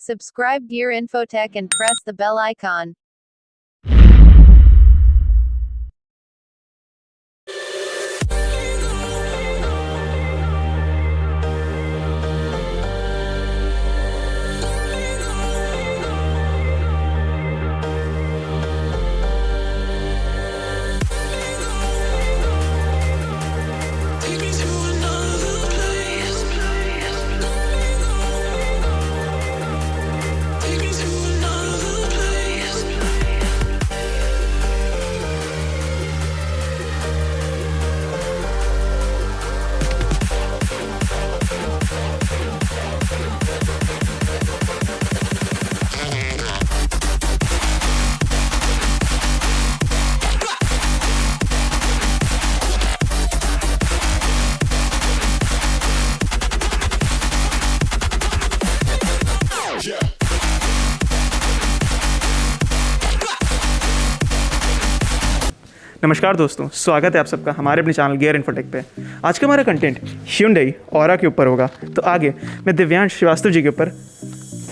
Subscribe Gear Infotech and press the bell icon. नमस्कार दोस्तों, स्वागत है आप सबका हमारे अपने चैनल गियर इन्फोटेक पे। आज का हमारा कंटेंट Hyundai ऑरा के ऊपर होगा। तो आगे मैं दिव्यांश श्रीवास्तव जी के ऊपर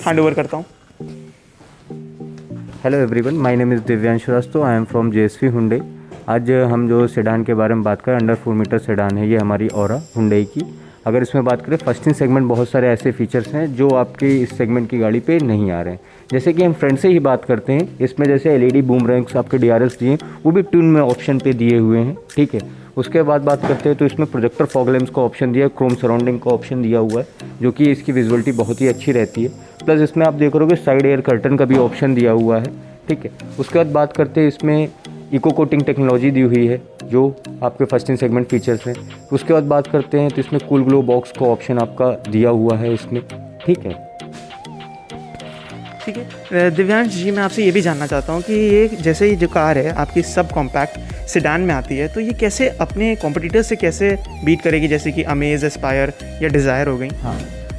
हैंड ओवर करता हूँ। Hello everyone, my name is Divyansh Srivastava, I am from JSV Hyundai। आज हम जो सेडान के बारे में बात करें, अंडर 4 मीटर सेडान है ये हमारी ऑरा Hyundai की। अगर इसमें बात करें फर्स्ट इन सेगमेंट, बहुत सारे ऐसे फीचर्स हैं जो आपके इस सेगमेंट की गाड़ी पे नहीं आ रहे हैं। जैसे कि हम फ्रंट से ही बात करते हैं, इसमें जैसे LED बूम रैंक्स आपके DRS दिए, वो भी ट्यून में ऑप्शन पे दिए हुए हैं, ठीक है। उसके बाद बात करते हैं तो इसमें प्रोजेक्टर फॉग लैंप्स का ऑप्शन दिया है, क्रोम सराउंडिंग का ऑप्शन दिया हुआ है, जो कि इसकी विजुअलिटी बहुत ही अच्छी रहती है। प्लस इसमें आप देख रहे हो साइड एयर कर्टन का भी ऑप्शन दिया हुआ है, ठीक है। उसके बाद बात करते हैं इसमें इको कोटिंग टेक्नोलॉजी दी हुई है, जो आपके फर्स्ट इन सेगमेंट फीचर्स हैं। उसके बाद बात करते हैं तो इसमें कूल ग्लो बॉक्स का ऑप्शन आपका दिया हुआ है इसमें, ठीक है। ठीक है दिव्यांश जी, मैं आपसे ये भी जानना चाहता हूँ कि ये जैसे ये जो कार है आपकी सब कॉम्पैक्ट सेडान में आती है, तो ये कैसे अपने कॉम्पिटिटर से कैसे बीट करेगी, जैसे कि अमेज, एस्पायर या डिज़ायर हो गई? हाँ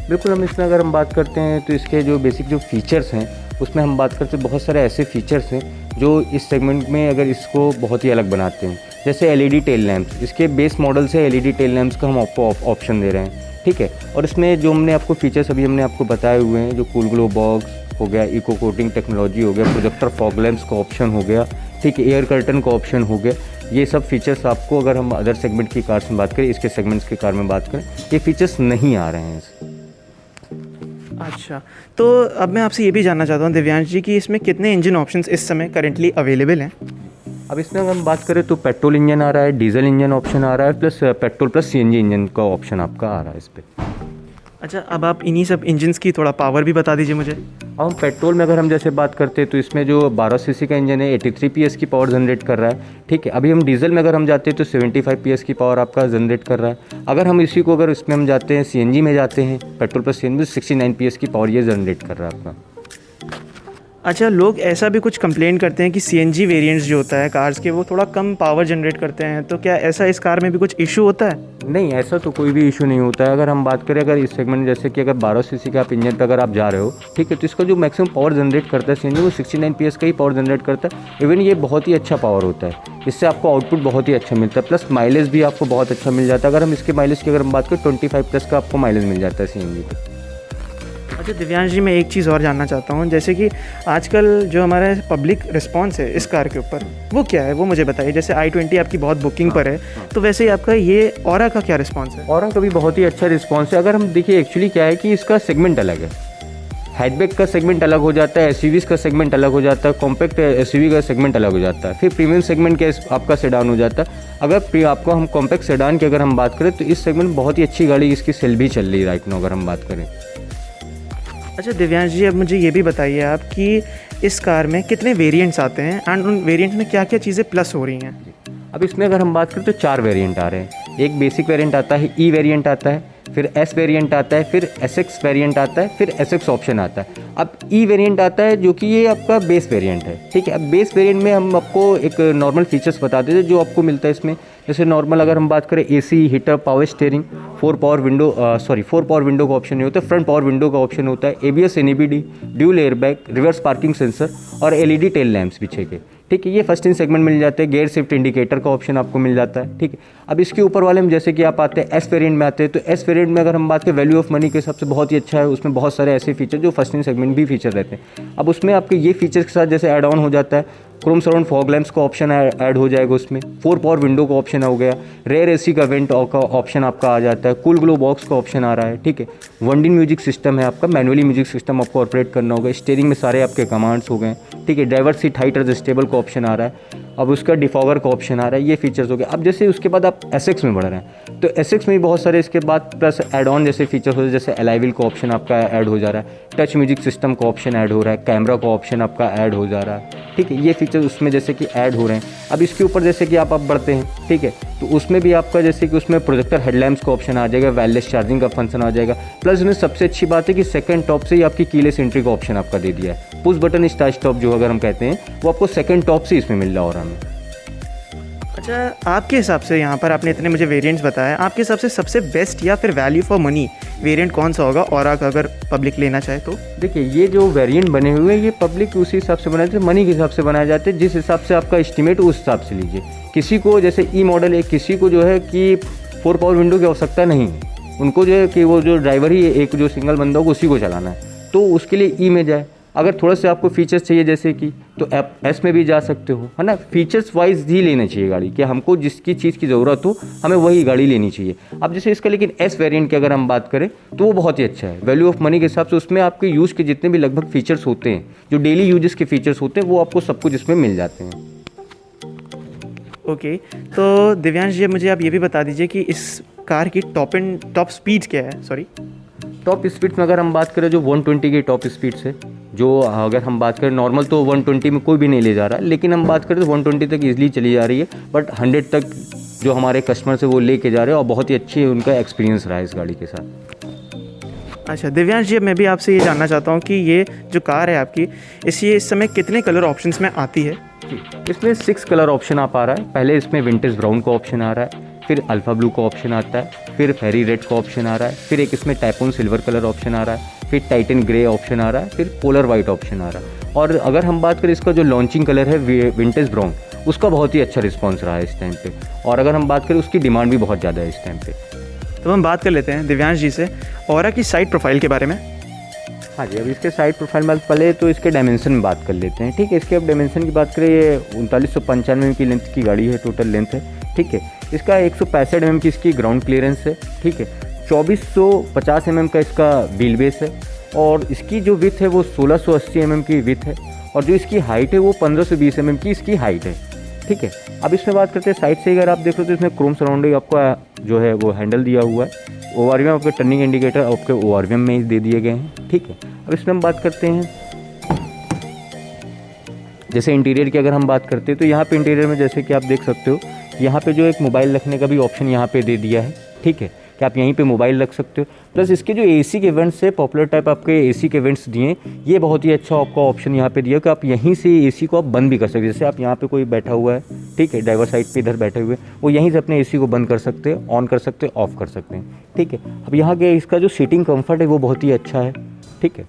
बिल्कुल, हम इसमें अगर हम बात करते हैं तो इसके जो बेसिक जो फीचर्स हैं उसमें हम बात करते हैं, बहुत सारे ऐसे फीचर्स हैं जो इस सेगमेंट में अगर इसको बहुत ही अलग बनाते हैं। जैसे LED टेल लैंप्स, इसके बेस मॉडल से LED टेल लैंप्स का हम आपको ऑप्शन दे रहे हैं, ठीक है। और इसमें जो हमने आपको फीचर्स अभी हमने आपको बताए हुए हैं, जो कूल ग्लो बॉक्स हो गया, इको कोटिंग टेक्नोलॉजी हो गया, प्रोजेक्टर फॉग लैंप्स का ऑप्शन हो गया, ठीक है, एयर कर्टन का ऑप्शन हो गया, ये सब फीचर्स आपको अगर हम अदर सेगमेंट की कार में बात करें, इसके सेगमेंट्स की कार में बात करें, ये फीचर्स नहीं आ रहे हैं। अच्छा, तो अब मैं आपसे ये भी जानना चाहता हूँ दिव्यांश जी कि इसमें कितने इंजन ऑप्शंस इस समय करेंटली अवेलेबल हैं? अब इसमें अगर हम बात करें तो पेट्रोल इंजन आ रहा है, डीजल इंजन ऑप्शन आ रहा है, plus petrol plus CNG engine का ऑप्शन आपका आ रहा है इस पर। अच्छा, अब आप इन्हीं सब इंजन्स की थोड़ा पावर भी बता दीजिए मुझे। अब हम पेट्रोल में अगर हम जैसे बात करते हैं तो इसमें जो 12 सीसी का इंजन है 83 PS की पावर जनरेट कर रहा है, ठीक है। अभी हम डीजल में अगर हम जाते हैं तो 75 PS की पावर आपका जनरेट कर रहा है। अगर हम इसी को अगर इसमें हम जाते हैं CNG में जाते हैं, पेट्रोल प्लस CNG, 69 PS की पावर ये जनरेट कर रहा है आपका। अच्छा, लोग ऐसा भी कुछ कंप्लेन करते हैं कि CNG वेरिएंट्स जो होता है कार्स के, वो थोड़ा कम पावर जनरेट करते हैं, तो क्या ऐसा इस कार में भी कुछ इशू होता है? नहीं, ऐसा तो कोई भी इशू नहीं होता है। अगर हम बात करें अगर इस सेगमेंट जैसे कि अगर 12 सीसी का आप इंजन पर अगर आप जा रहे हो, ठीक है, तो इसका जो मैक्सिमम पावर जनरेट करता है CNG, वो 69 PS का ही पावर जनरेट करता है। इवन ये बहुत ही अच्छा पावर होता है, इससे आपको आउटपुट बहुत ही अच्छा मिलता है, प्लस माइलेज भी आपको बहुत अच्छा मिल जाता है। अगर हम इसके माइलेज की अगर हम बात करें 25+ का आपको माइलेज मिल जाता है CNG पे। अच्छा दिव्यांश जी, मैं एक चीज़ और जानना चाहता हूँ, जैसे कि आजकल जो हमारा पब्लिक रिस्पांस है इस कार के ऊपर, वो क्या है, वो मुझे बताइए। जैसे i20 आपकी बहुत बुकिंग पर है, तो वैसे ही आपका ये ऑरा का क्या रिस्पांस है? ऑरा का भी बहुत ही अच्छा रिस्पांस है। अगर हम देखिए, एक्चुअली क्या है कि इसका सेगमेंट अलग है, हैचबैक का सेगमेंट अलग हो जाता है, SUVs का सेगमेंट अलग हो जाता है, कॉम्पैक्ट SUV का सेगमेंट अलग हो जाता है, फिर प्रीमियम सेगमेंट के आपका सेडान हो जाता है। अगर आपको हम कॉम्पैक्ट सेडान की अगर हम बात करें तो इस सेगमेंट बहुत ही अच्छी गाड़ी इसकी सेल भी चल रही है राइट नाउ अगर हम बात करें। अच्छा दिव्यांश जी, अब मुझे ये भी बताइए आप कि इस कार में कितने वेरिएंट्स आते हैं एंड उन वेरिएंट्स में क्या क्या चीज़ें प्लस हो रही हैं? अब इसमें अगर हम बात करें तो 4 वेरिएंट आ रहे हैं। एक बेसिक वेरिएंट आता है, E वेरिएंट आता है, फिर S वेरिएंट आता है, फिर SX वेरिएंट आता है, फिर SX ऑप्शन आता है। अब E वेरिएंट आता है जो कि ये आपका बेस वेरिएंट है, ठीक है। अब बेस वेरिएंट में हम आपको एक नॉर्मल फीचर्स बता देते हैं जो आपको मिलता है इसमें। जैसे नॉर्मल अगर हम बात करें AC, heater, power steering, 4 power window का ऑप्शन नहीं होता है, फ्रंट पावर विंडो का ऑप्शन होता है, ABS NEBD, dual airbag, reverse parking sensor और LED टेल लैंप्स भी 6 के, ठीक है। ये फर्स्ट इन सेगमेंट मिल जाते हैं, गियर शिफ्ट इंडिकेटर का ऑप्शन आपको मिल जाता है, ठीक है। अब इसके ऊपर वाले में जैसे कि आप आते हैं एस वेरिएंट में आते हैं, तो एस वेरिएंट में अगर हम बात करें वैल्यू ऑफ मनी के हिसाब से बहुत ही अच्छा है। उसमें बहुत सारे ऐसे फीचर जो फर्स्ट इन सेगमेंट भी फीचर रहते हैं। अब उसमें आपके ये फीचर के साथ जैसे ऐड ऑन हो जाता है, क्रोम सराउंड फॉग लैंप्स का ऑप्शन ऐड हो जाएगा, उसमें 4 पावर विंडो का ऑप्शन हो गया, रेयर एसी का वेंट का ऑप्शन आपका आ जाता है, कूल ग्लो बॉक्स का ऑप्शन आ रहा है, ठीक है। वन इन म्यूजिक सिस्टम है आपका, मैनुअली म्यूजिक सिस्टम आपको ऑपरेट करना होगा। स्टीयरिंग में सारे आपके कमांड्स हो गए, ठीक है। ड्राइवर सीट हाइट एडजस्टेबल का ऑप्शन आ रहा है, अब उसका डिफॉगर का ऑप्शन आ रहा है, ये फीचर्स हो गए। अब जैसे उसके बाद आप एसएक्स में बढ़ रहे हैं, तो एसएक्स में भी बहुत सारे इसके बाद प्लस एड ऑन जैसे फीचर्स हो, जैसे एलाइविल का ऑप्शन आपका ऐड हो जा रहा है, टच म्यूजिक सिस्टम का ऑप्शन ऐड हो रहा है, कैमरा का ऑप्शन आपका ऐड हो जा रहा है, ठीक है। ये फीचर उसमें जैसे कि ऐड हो रहे हैं। अब इसके ऊपर जैसे कि आप बढ़ते हैं, ठीक है, तो उसमें भी आपका जैसे कि उसमें प्रोजेक्टर हेडलैम्प्स का ऑप्शन आ जाएगा, वायरलेस चार्जिंग का फंक्शन आ जाएगा, प्लस उसमें सबसे अच्छी बात है कि सेकंड टॉप से ही आपकी कीलेस एंट्री का ऑप्शन आपका दे दिया है। पुश बटन स्टार्ट स्टॉप जो अगर हम कहते हैं वो आपको सेकंड टॉप से इसमें मिल रहा हो रहा है। अच्छा, आपके हिसाब से यहाँ पर आपने इतने मुझे वेरिएंट्स बताया, आपके हिसाब से सबसे बेस्ट या फिर वैल्यू फॉर मनी वेरिएंट कौन सा होगा और अगर पब्लिक लेना चाहे तो? देखिए, ये जो वेरिएंट बने हुए हैं ये पब्लिक उसी हिसाब से बनाए जाते हैं, मनी के हिसाब से बनाए जाते हैं, जिस हिसाब से आपका एस्टिमेट उस हिसाब से लीजिए। किसी को जैसे ई मॉडल है, किसी को जो है कि 4 पावर विंडो की आवश्यकता नहीं है, उनको जो है कि वो जो ड्राइवर ही एक जो सिंगल बंदा होगा उसी को चलाना है, तो उसके लिए ई में जाए। अगर थोड़ा सा आपको फीचर्स चाहिए जैसे कि, तो आप एस में भी जा सकते हो, है ना। फीचर्स वाइज ही लेना चाहिए गाड़ी, कि हमको जिसकी चीज़ की ज़रूरत हो हमें वही गाड़ी लेनी चाहिए। अब जैसे इसका लेकिन एस वेरिएंट की अगर हम बात करें तो वो बहुत ही अच्छा है वैल्यू ऑफ मनी के हिसाब से। उसमें आपके यूज़ के जितने भी लगभग फीचर्स होते हैं, जो डेली यूजेस के फीचर्स होते हैं, वो आपको सब कुछ इसमें मिल जाते हैं। ओके, तो दिव्यांश जी मुझे आप ये भी बता दीजिए कि इस कार की टॉप स्पीड क्या है? सॉरी, टॉप स्पीड में अगर हम बात करें जो 120 की टॉप स्पीड से, जो अगर हम बात करें नॉर्मल तो 120 में कोई भी नहीं ले जा रहा है, लेकिन हम बात करें तो 120 तक इजीली चली जा रही है, बट 100 तक जो हमारे कस्टमर्स है वो लेके जा रहे हैं और बहुत ही अच्छी उनका एक्सपीरियंस रहा है इस गाड़ी के साथ। अच्छा दिव्यांश जी, मैं भी आपसे ये जानना चाहता हूँ कि ये जो कार है आपकी, इस समय कितने कलर ऑप्शंस में आती है? इसमें 6 कलर ऑप्शन आप आ रहा है। पहले इसमें विंटेज ब्राउन का ऑप्शन आ रहा है, फिर अल्फ़ा ब्लू का ऑप्शन आता है, फिर फेरी रेड का ऑप्शन आ रहा है, फिर एक इसमें टाइपोन सिल्वर कलर ऑप्शन आ रहा है, फिर टाइटन ग्रे ऑप्शन आ रहा है, फिर पोलर वाइट ऑप्शन आ रहा है। और अगर हम बात करें इसका जो लॉन्चिंग कलर है विंटेज ब्राउन, उसका बहुत ही अच्छा रिस्पॉन्स रहा है इस टाइम पे, और अगर हम बात करें उसकी डिमांड भी बहुत ज़्यादा है इस टाइम पे। तो हम बात कर लेते हैं दिव्यांश जी से ऑरा की साइड प्रोफाइल के बारे में। हाँ जी, अब इसके साइड प्रोफाइल में पहले तो इसके डायमेंशन में बात कर लेते हैं, ठीक है। इसके अब डायमेंशन की बात करें, ये 3995 की लेंथ की गाड़ी है, टोटल लेंथ है, ठीक है। इसका 165 mm की इसकी ग्राउंड क्लियरेंस है, ठीक है। 2450 mm का इसका व्हील बेस है, और इसकी जो विथ है वो 1680 mm की विथ है, और जो इसकी हाइट है वो 1520 mm की इसकी हाइट है, ठीक है। अब इसमें बात करते हैं साइड से, अगर आप देख रहे हो तो इसमें क्रोम सराउंडिंग आपको जो है वो हैंडल दिया हुआ है। ओआरवीएम आपके टर्निंग इंडिकेटर आपके ओआरवीएम में ही दे दिए गए हैं, ठीक है। अब इसमें हम बात करते हैं जैसे इंटीरियर की, अगर हम बात करते हैं तो यहाँ पे इंटीरियर में जैसे कि आप देख सकते हो, यहाँ पे जो एक मोबाइल रखने का भी ऑप्शन यहाँ पे दे दिया है, ठीक है, कि आप यहीं पे मोबाइल रख सकते हो। प्लस इसके जो एसी के वेंट्स है, पॉपुलर टाइप आपके एसी के वेंट्स दिए, ये बहुत ही अच्छा आपका ऑप्शन यहाँ पे दिया कि आप यहीं से एसी को आप बंद भी कर सकते हैं। जैसे आप यहाँ पे कोई बैठा हुआ है, ठीक है, ड्राइवर साइड पे इधर बैठे हुए, वो यहीं से अपने एसी को बंद कर सकते हैं, ऑन कर सकते हैं, ऑफ कर सकते हैं, ठीक है। अब यहाँ के इसका जो सीटिंग कम्फर्ट है वो बहुत ही अच्छा है, ठीक है।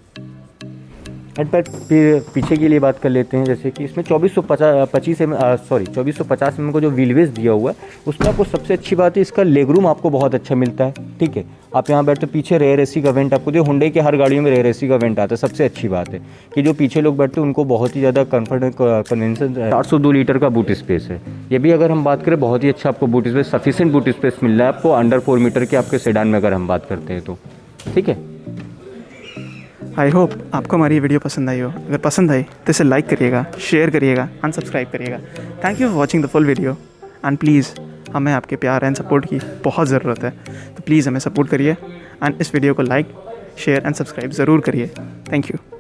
एंड पर फिर पीछे के लिए बात कर लेते हैं, जैसे कि इसमें 2450 mm को जो व्हील बेस दिया हुआ है, उसमें आपको सबसे अच्छी बात है इसका लेगरूम आपको बहुत अच्छा मिलता है, ठीक है। आप यहाँ बैठते पीछे रेयर एसी का वेंट आपको दे, हुंडई के हर गाड़ियों में रेयर एसी का वेंट आता है। सबसे अच्छी बात है कि जो पीछे लोग बैठते हैं उनको बहुत ही ज़्यादा कंफर्ट कन्वेंशन 402 लीटर का बूट स्पेस है। ये भी अगर हम बात करें बहुत ही अच्छा आपको boot space, sufficient boot space मिल रहा है आपको अंडर 4 मीटर के आपके सेडान में अगर हम बात करते हैं तो, ठीक है। आई होप आपको हमारी वीडियो पसंद आई हो। अगर पसंद आई तो इसे लाइक करिएगा, शेयर करिएगा, अनसब्सक्राइब करिएगा। Thank you for watching the full video, and please हमें आपके प्यार एंड सपोर्ट की बहुत ज़रूरत है, तो प्लीज़ हमें सपोर्ट करिए एंड इस वीडियो को लाइक, शेयर एंड सब्सक्राइब ज़रूर करिए। Thank you.